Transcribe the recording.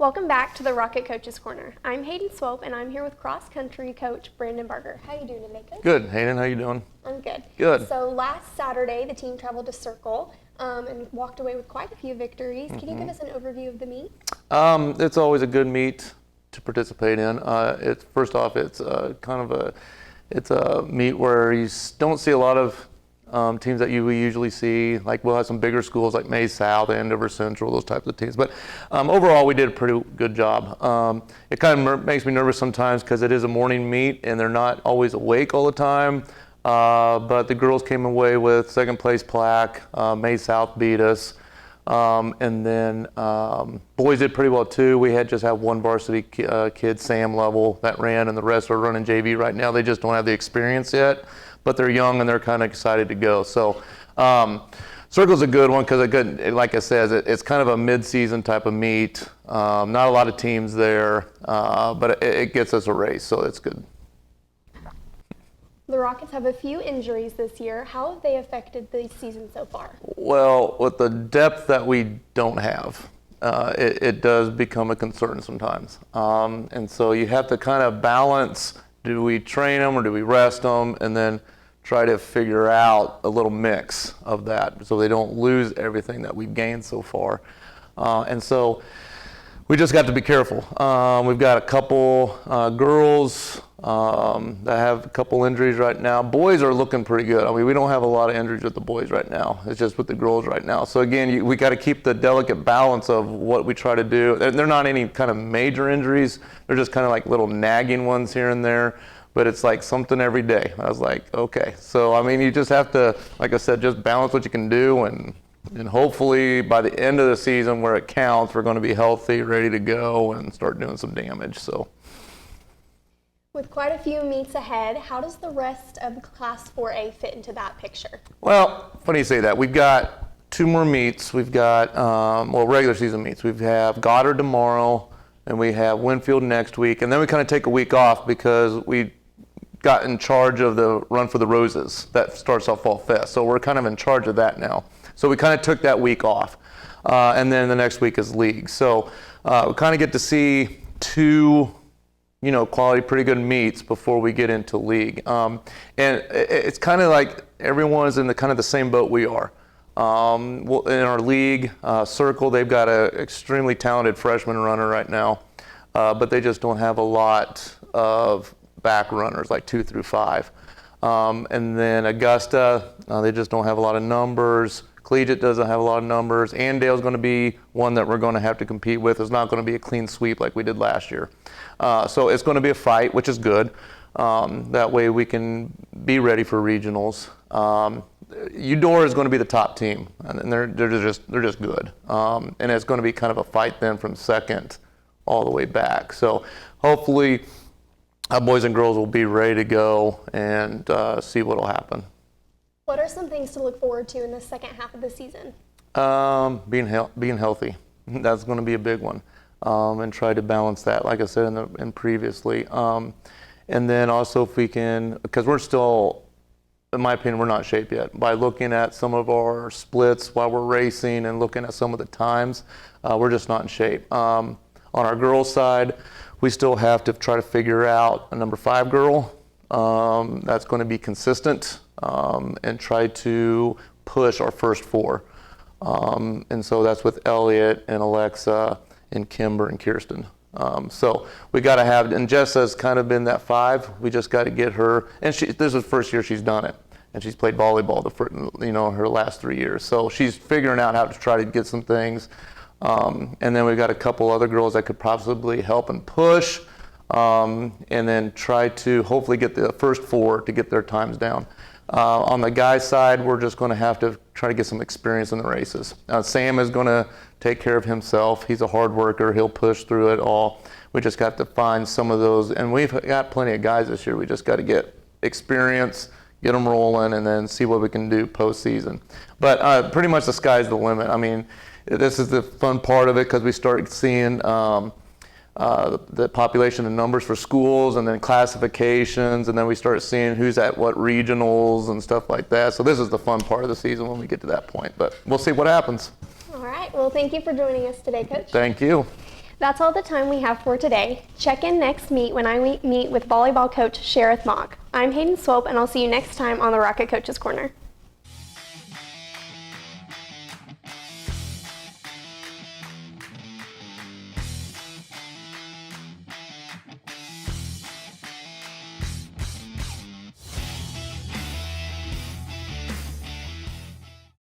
Welcome back to the Rocket Coaches Corner. I'm Hayden Swope, and I'm here with cross-country coach Brandon Barger. How are you doing today, Coach? Good. Hayden, how you doing? I'm good. Good. So last Saturday, the team traveled to Circle and walked away with quite a few victories. Can you give us an overview of the meet? It's always a good meet to participate in. First off, it's a meet where you don't see a lot of teams that we usually see. Like we'll have some bigger schools like May South, Andover Central, those types of teams. But overall, we did a pretty good job. It kind of makes me nervous sometimes because it is a morning meet and they're not always awake all the time. But the girls came away with second place plaque. May South beat us. And then boys did pretty well too. We just have one varsity kid, Sam level, that ran, and the rest are running JV right now. They just don't have the experience yet, but they're young and they're kind of excited to go. So Circle's a good one because, like I said, it's kind of a mid-season type of meet. Not a lot of teams there, but it gets us a race, so it's good. The Rockets have a few injuries this year. How have they affected the season so far? Well, with the depth that we don't have, it does become a concern sometimes. And so you have to kind of balance, do we train them or do we rest them, and then try to figure out a little mix of that so they don't lose everything that we've gained so far. And so we just got to be careful. We've got a couple girls that have a couple injuries right now. Boys are looking pretty good. I mean, we don't have a lot of injuries with the boys right now. It's just with the girls right now. So again, we got to keep the delicate balance of what we try to do. They're not any kind of major injuries. They're just kind of like little nagging ones here and there. But it's like something every day. I was like, okay. So I mean, you just have to, like I said, just balance what you can do, and hopefully by the end of the season where it counts, we're going to be healthy, ready to go, and start doing some damage. So. With quite a few meets ahead, how does the rest of Class 4A fit into that picture? Well, funny you say that. We've got two more meets. We've got, regular season meets. We have Goddard tomorrow, and we have Winfield next week. And then we kind of take a week off because we got in charge of the Run for the Roses. That starts off Fall Fest. So we're kind of in charge of that now. So we kind of took that week off. And then the next week is league. So we kind of get to see two quality, pretty good meets before we get into league. And it's kind of like everyone's in the same boat we are. In our league, Circle, they've got an extremely talented freshman runner right now, but they just don't have a lot of back runners, like 2 through 5. And then Augusta, they just don't have a lot of numbers. Collegiate doesn't have a lot of numbers. Andale's going to be one that we're going to have to compete with. It's not going to be a clean sweep like we did last year. So it's going to be a fight, which is good. That way we can be ready for regionals. Eudora is going to be the top team, and they're just good. And it's going to be kind of a fight then from second all the way back. So hopefully our boys and girls will be ready to go and see what will happen. What are some things to look forward to in the second half of the season? Being healthy. That's going to be a big one. And try to balance that, like I said in previously. And then also if we can, because we're still, in my opinion, we're not in shape yet. By looking at some of our splits while we're racing and looking at some of the times, we're just not in shape. On our girls' side, we still have to try to figure out a number 5 girl that's going to be consistent and try to push our first 4. And so that's with Elliot and Alexa and Kimber and Kirsten. So we got to have, and Jess has kind of been that 5. We just got to get her, and this is the first year she's done it, and she's played volleyball her last 3 years. So she's figuring out how to try to get some things. And then we've got a couple other girls that could possibly help and push, and then try to hopefully get the first 4 to get their times down. On the guys' side, we're just going to have to try to get some experience in the races. Sam is going to take care of himself. He's a hard worker. He'll push through it all. We just got to find some of those, and we've got plenty of guys this year. We just got to get experience, get them rolling, and then see what we can do postseason. But pretty much the sky's the limit. I mean, this is the fun part of it because we start seeing the population and numbers for schools, and then classifications, and then we start seeing who's at what regionals and stuff like that. So this is the fun part of the season when we get to that point, but we'll see what happens. All right. Well, thank you for joining us today, Coach. Thank you. That's all the time we have for today. Check in next meet when I meet with volleyball coach Sheriff Mock. I'm Hayden Swope, and I'll see you next time on the Rocket Coaches Corner.